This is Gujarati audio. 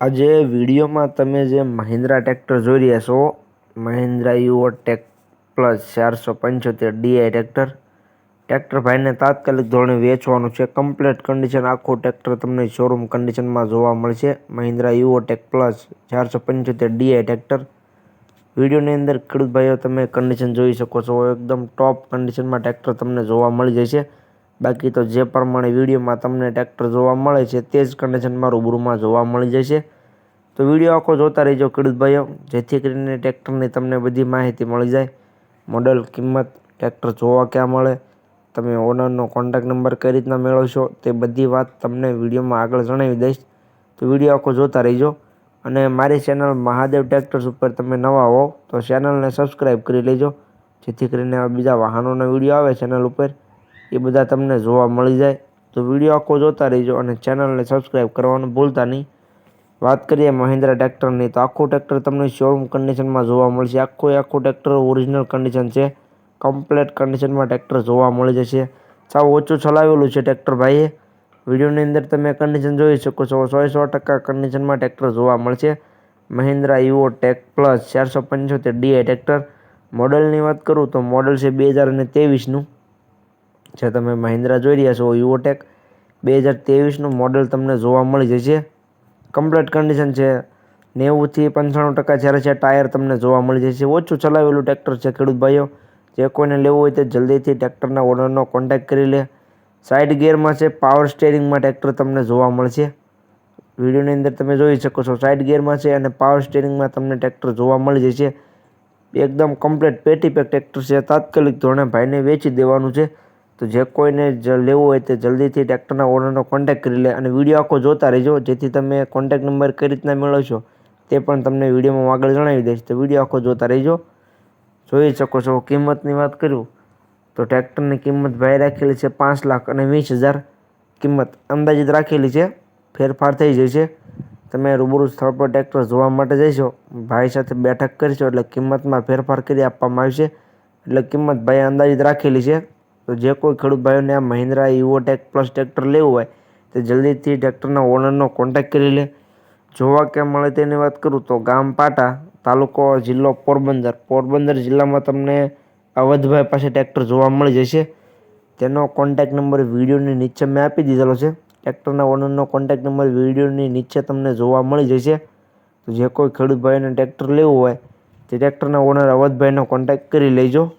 આજે વિડીયોમાં તમે જે મહિન્દ્રા ટ્રેક્ટર જોઈ રહ્યા છો, Mahindra Yuvo Tech plus 475 DI tractor ભાઈને તાત્કાલિક ધોરણે વેચવાનું છે. કમ્પ્લીટ કન્ડિશન આખું ટ્રેક્ટર તમને શોરૂમ કન્ડિશનમાં જોવા મળશે. Mahindra Yuvo Tech plus 475 DI tractor વિડીયોની અંદર ખેડૂત ભાઈઓ તમે કન્ડિશન જોઈ શકો છો. એકદમ ટોપ કન્ડિશનમાં ટ્રેક્ટર તમને જોવા મળી જશે. બાકી તો જે પ્રમાણે વિડીયોમાં તમને ટ્રેક્ટર જોવા મળે છે તે જ કન્ડિશનમાં રૂબરૂમાં જોવા મળી જશે. તો વિડીયો આખો જોતા રહેજો ખેડૂત ભાઈઓ, જેથી કરીને ટ્રેક્ટરની તમને બધી માહિતી મળી જાય. મોડલ, કિંમત, ટ્રેક્ટર જોવા ક્યાં મળે, તમે ઓનરનો કોન્ટેક્ટ નંબર કઈ રીતના મેળવશો તે બધી વાત તમને વિડીયોમાં આગળ જણાવી દઈશ. તો વિડીયો આખો જોતા રહેજો. અને મારી ચેનલ મહાદેવ ટ્રેક્ટર્સ ઉપર તમે નવા હો તો ચેનલને સબસ્ક્રાઈબ કરી લેજો, જેથી કરીને બીજા વાહનોના વિડીયો આવે ચેનલ ઉપર એ બધા તમને જોવા મળી જાય. તો વિડીયો આખો જોતા રહેજો અને ચેનલને સબસ્ક્રાઈબ કરવાનું ભૂલતા નહીં. વાત કરીએ મહિન્દ્રા ટ્રેક્ટરની, તો આખું ટ્રેક્ટર તમને શોરૂમ કન્ડિશનમાં જોવા મળશે. આખું ટ્રેક્ટર ઓરિજિનલ કન્ડિશન છે. કમ્પ્લીટ કન્ડિશનમાં ટ્રેક્ટર જોવા મળી જશે. સાવ ઓછું ચલાવેલું છે ટ્રેક્ટર ભાઈએ. વિડીયોની અંદર તમે કન્ડિશન જોઈ શકો છો. 100% કન્ડિશનમાં ટ્રેક્ટર જોવા મળશે. Mahindra Yuvo Tech plus 475 DI tractor. મોડલની વાત કરું તો મોડલ છે 2023નું. જે તમે મહિન્દ્રા જોઈ રહ્યા છો યુઓટેક 2023નું મોડલ તમને જોવા મળી જશે. કમ્પ્લીટ કન્ડિશન છે. 90થી 95% જ્યારે છે ટાયર તમને જોવા મળી જશે. ઓછું ચલાવેલું ટ્રેક્ટર છે ખેડૂત ભાઈઓ. જે કોઈને લેવું હોય તે જલ્દીથી ટ્રેક્ટરના ઓનરનો કોન્ટેક્ટ કરી લે. સાઇડ ગિયરમાં છે. પાવર સ્ટીયરિંગમાં ટ્રેક્ટર તમને જોવા મળશે. વિડીયોની અંદર તમે જોઈ શકો છો સાઇડ ગિયરમાં છે અને પાવર સ્ટીયરિંગમાં તમને ટ્રેક્ટર જોવા મળી જશે. એકદમ કમ્પ્લીટ પેટી પેક ટ્રેક્ટર છે. તાત્કાલિક ધોરણે ભાઈને વેચી દેવાનું છે. તો જે કોઈને લેવું હોય તે જલ્દીથી ટ્રેક્ટરના ઓનરનો કોન્ટેક્ટ કરી લે. અને વિડીયો આખો જોતા રહેજો, જેથી તમે કોન્ટેક્ટ નંબર કઈ રીતના મેળવશો તે પણ તમને વિડીયોમાં આગળ જણાવી દઈશ. તો વિડીયો આખો જોતા રહેજો. જોઈ શકો છો. કિંમતની વાત કરું તો ટ્રેક્ટરની કિંમત ભાઈ રાખેલી છે 5,20,000 કિંમત અંદાજિત રાખેલી છે. ફેરફાર થઈ જશે. તમે રૂબરૂ સ્થળ પર ટ્રેક્ટર જોવા માટે જઈશો, ભાઈ સાથે બેઠક કરશો એટલે કિંમતમાં ફેરફાર કરી આપવામાં આવશે. એટલે કિંમત ભાઈ અંદાજિત રાખેલી છે. તો જે કોઈ ખેડૂત ભાઈઓને આ મહિન્દ્રા યુઓટેક પ્લસ ટ્રેક્ટર લેવું હોય તે જલ્દીથી ટ્રેક્ટરના ઓનરનો કોન્ટેક્ટ કરી લે. જોવા ક્યાં મળે તેની વાત કરું તો ગામ પાટા, તાલુકો જિલ્લો પોરબંદર. પોરબંદર જિલ્લામાં તમને અવધભાઈ પાસે ટ્રેક્ટર જોવા મળી જશે. તેનો કોન્ટેક્ટ નંબર વિડીયોની નીચે મેં આપી દીધેલો છે. ટ્રેક્ટરના ઓનરનો કોન્ટેક્ટ નંબર વિડીયોની નીચે તમને જોવા મળી જશે. તો જે કોઈ ખેડૂત ભાઈને ટ્રેક્ટર લેવું હોય તે ટ્રેક્ટરના ઓનર અવધભાઈનો કોન્ટેક્ટ કરી લેજો.